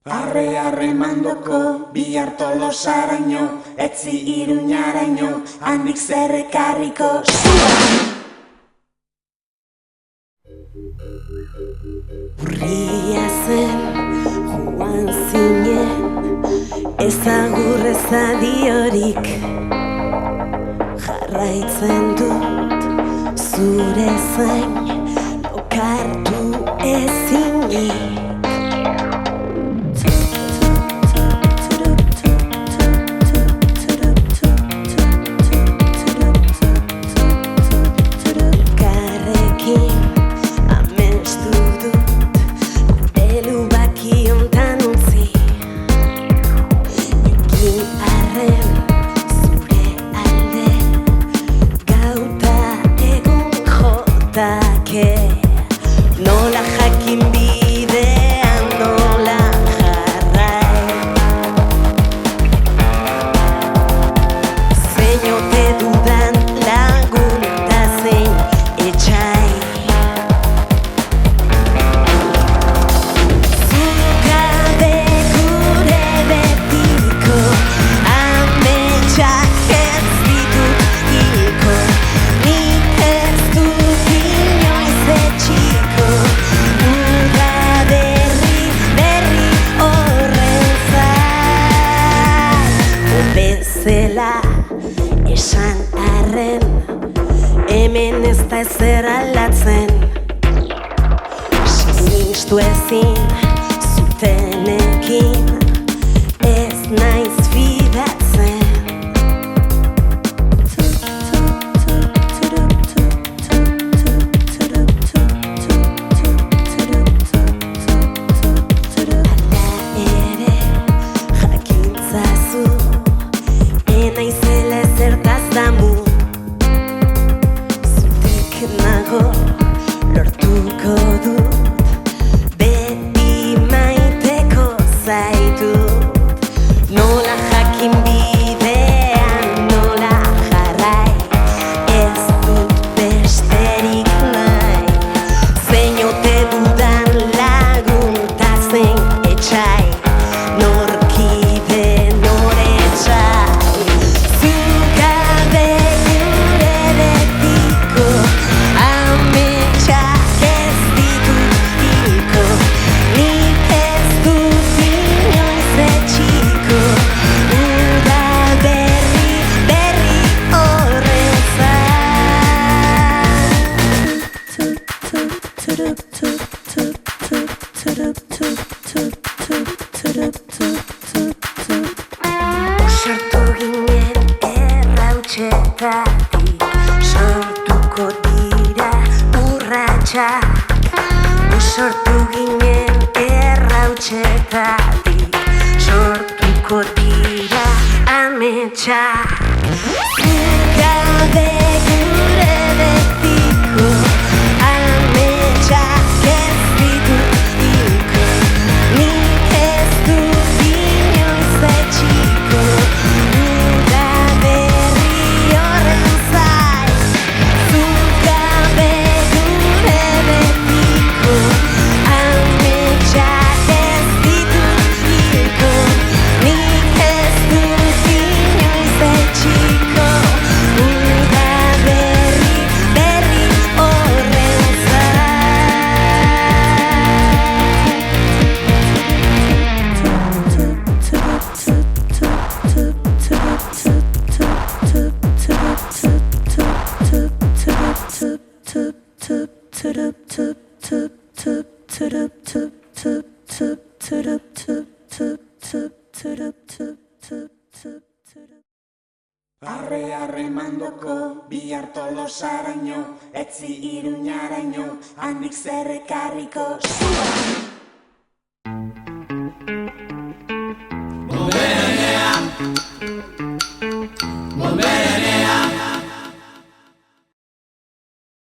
Arre mandoko bihar Tolosaraino, etzi Iruñaraino, handik zer ekarriko Urria zen, joan zinen, ezagur ezadiorik. Jarraitzen dut, zure zain, lokartu ezinik. Nola jakin bidean nola jarrai, zein ote dudan lagun eta zein etxai. Zugabe gure betiko ametsak ez ditut hilko, nik ez dut inoiz etxiko. Uda berri horren zai, bezela esan arren, hemen ez da ezer aldatzen. Sinistu ezin zutenekin ez naiz fidatzen. Lortuko dut, beti maiteko zaitut. Nola jakin bidean nola jarrai, ez dut besterik nahi. Zein ote dudan lagun ta zein etxai, norkide noretxai. Zugabe gure betiko ametsak ez ditut hilko, nik ez dut inoiz etxiko. Uda berri horren Sortu ginen errautsetatik, sortuko dira urratsak. Sortu ginen errautsetatik, sortuko dira ametsak. Zugabe gure betiko ametsak ez ditut hilko, nik ez dut inoiz etxiko. Uda berri horren zai, zugabe gure betiko ametsak ez ditut hilko, nik ez dut inoiz etxiko. Uda berri horren Arre mandoko bihar Tolosaraino, etzi Iruñaraino, handik zer ekarriko